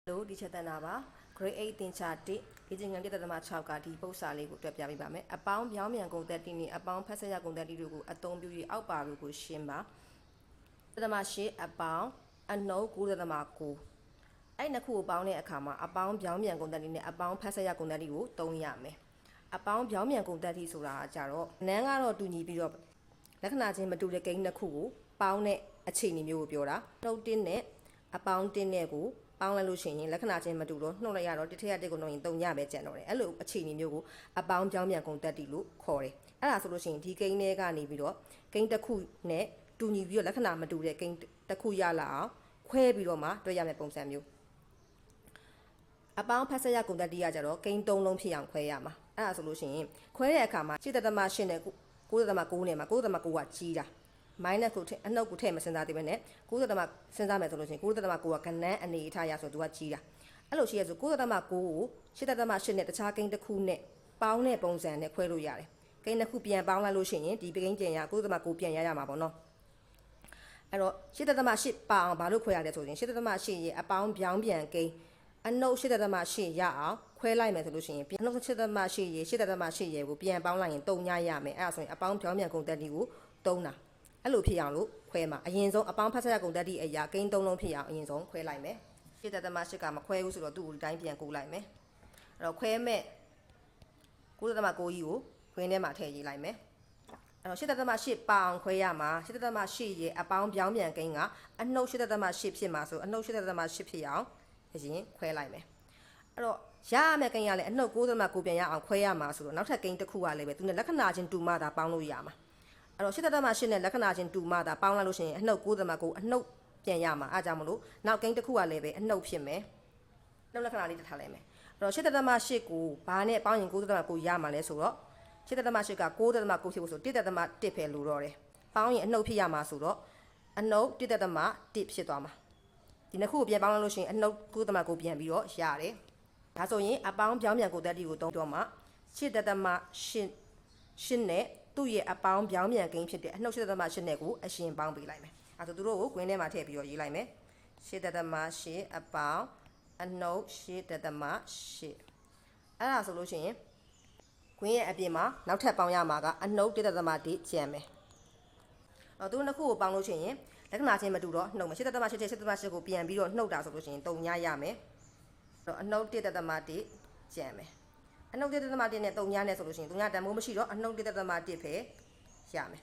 Hello ဒီချက်တန်တာပါ grade 8သင်္ချာ1ဒီကျင်ငံ1.6ကဒီပု္ပ္ပစာလေးကိုတွက်ပြပေးပါမယ်အပေါင်းပြောင်းမြန်ကုန်သက်တိနဲ့အပေါင်းဖက်ဆက်ရကုန်သက်တိတို့ကိုအသုံးပြု၍အောက်ပါတို့ကိုရှင်းပါ1.8အပေါင်းအနှုတ်9.9အဲ့နှစ်ခုကိုပေါင်းတဲ့အခါမှာအပေါင်းပြောင်းမြန်ကုန်သက်တိနဲ့အပေါင်းဖက်ဆက်ရကုန်သက်တိကိုသုံးရမယ်အပေါင်းပြောင်းမြန်ကုန်သက်တိဆိုတာကြတော့နန်းကတော့တူညီပြီးတော့လက္ခဏာချင်းမတူတဲ့ကိန်းနှစ်ခုကိုပေါင်းတဲ့အခြေအနေမျိုးကိုပြောတာနှုတ်တင်းနဲ့အပေါင်းတင်းနဲ့ကိုပေါင်းလိုက်လို့ရှိရင်လက္ခဏာချင်းမတူတော့နှုတ်လိုက်ရတော့တစ်ထက်ရတစ်ကိုနှုတ်ရင်3ညပဲကျန်တော့တယ်အဲ့လိုအခြေအနေမျိုးကိုအပေါင်းပြောင်းပြန်ကုန်တက်တီလို့ခေါ်တယ်အဲ့ဒါဆိုလို့ရှိရင်ဒီကိန်းတွေကနေပြီးတော့ကိန်းတစ်ခုနဲ့တူညီပြီးတော့လက္ခဏာမတူတဲ့ကိန်းတစ်ခုရလာအောင်ခွဲပြီးတော့မှတွဲရမယ့်ပုံစံမျိုးအပေါင်းဖက်ဆက်ရကုန်တက်တီကကြတော့ကိန်း3လုံးဖြစ်အောင်ခွဲရမှာအဲ့ဒါဆိုလို့ရှိရင်ခွဲတဲ့အခါမှာ8.8နဲ့9.9နဲ့မှာ9.9ကကြီးတာminus ကိုအနှုတ်ကိုထည့်မစဉ်းစားသေးပဲနဲ့9.စဉ်းစားမယ်ဆိုလို့ရှိရင်9.9ကကဏ္ဍအနေအထားရဆိုသူကကြီးတာအဲ့လိုရှိရဆို9.9ကို8.8နဲ့တခြားကိန်းတစ်ခုနဲ့ပေါင်းတဲ့ပုံစံနဲ့ခွဲလို့ရတယ်ကိန်းတစ်ခုပြန်ပေါင်းလိုက်လို့ရှိရင်ဒီကိန်းပြန်ရ9.9ပြန်ရရမှာပေါ့နော်အဲ့တော့8.8ပါအောင်ဘာလို့ခွဲရလဲဆိုရင်8.8ရဲ့အပေါင်းပြောင်းပြန်ကိန်းအနှုတ်8.8ရအောင်ခွဲလိုက်မယ်ဆိုလို့ရှိရင်အနှုတ်8.8ရဲ့8.8ရဲ့ကိုပြန်ပေါင်းလိုက်ရင်3ညရမယ်အဲ့ဒါဆိုရင်အပေါင်းပြောင်းပြန်ကုန်တက်တီကို3တာအဲ့လိုဖြစ်အောင်လို့ခွဲမှာအရင်ဆုံးအပေါင်းဖက်ဆက်ရကုန်တက်သည့်အရာကိန်း3လုံးဖြစ်အောင်အရင်ဆုံးခွဲလိုက်မယ်8.8ကမခွဲဘူးဆိုတော့သူ့ကိုဒီတိုင်းပြန်ကူလိုက်မယ်အဲ့တော့ခွဲမဲ့9.9ကြီးကိုခွင်းထဲမှာထည့်ရေးလိုက်မယ်အဲ့တော့8.8ပါအောင်ခွဲရမှာ8.8ရဲ့အပေါင်းပြောင်းပြန်ကိန်းကအနှုတ်8.8ဖြစ်မှာဆိုအနှုတ်8.8ဖြစ်အောင်အရင်ခွဲလိုက်မယ်အဲ့တော့ရရမယ့်ကိန်းကလည်းအနှုတ်9.9ပြန်ရအောင်ခွဲရမှာဆိုတော့နောက်ထပ်ကိန်းတစ်ခုကလည်းပဲသူနဲ့လက္ခဏာချင်းတူမှသာပေါင်းလို့ရမှာအဲ့တော့8.8နဲ့လက္ခဏာချင်းတူမှသာပေါင်းလိုက်လို့ရှိရင်အနှုတ်9.9အနှုတ်ပြန်ရမှာအားကြောင့်မလို့နောက်ကိန်းတစ်ခုကလည်းပဲအနှုတ်ဖြစ်မယ်နှုတ်လက္ခဏာလေးတစ်ထားလိုက်မယ်အဲ့တော့8.8ကိုဘာနဲ့ပေါင်းရင်9.9ရမှာလဲဆိုတော့8.8က9.9ဖြစ်ဖို့ဆို1.1ပဲလို့တော့တယ်ပေါင်းရင်အနှုတ်ဖြစ်ရမှာဆိုတော့အနှုတ်1.1ဖြစ်သွားမှာဒီနှစ်ခုကိုပြန်ပေါင်းလိုက်လို့ရှိရင်အနှုတ်9.9ပြန်ပြီးတော့ရတယ်ဒါဆိုရင်အပေါင်းပြောင်းပြန်ကိုတက်တီကိုသုံးတော့မှ8.8နဲ့သူ့ရဲ့အပေါင်းပြောင်းပြန်ကိန်းဖြစ်တဲ့အနှုတ်8.8နဲ့ကိုအရှင်ပေါင်းပေးလိုက်မယ်အဲဆိုသူတို့ကိုကွင်းထဲမှာထည့်ပြီးတော့ရေးလိုက်မယ်8.8အပေါင်းအနှုတ်8.8အဲ့ဒါဆိုလို့ရှိရင်ကွင်းရဲ့အပြင်မှာနောက်ထပ်ပေါင်းရမှာကအနှုတ်1.1ကျန်မယ်သူတို့နှစ်ခုကိုပေါင်းလို့ရှိရင်လက္ခဏာချင်းမတူတော့နှုတ်မယ်8.8နဲ့8.8ကိုပြန်ပြီးတော့နှုတ်တာဆိုလို့ရှိရင်3ညရမယ်အဲ့တော့အနှုတ်1.1ကျန်မယ်အနှုတ်1.1နဲ့3ညနဲ့ဆိုလို့ရှိရင်3ညတန်မိုးမရှိတော့အနှုတ်1.1ပဲရမယ်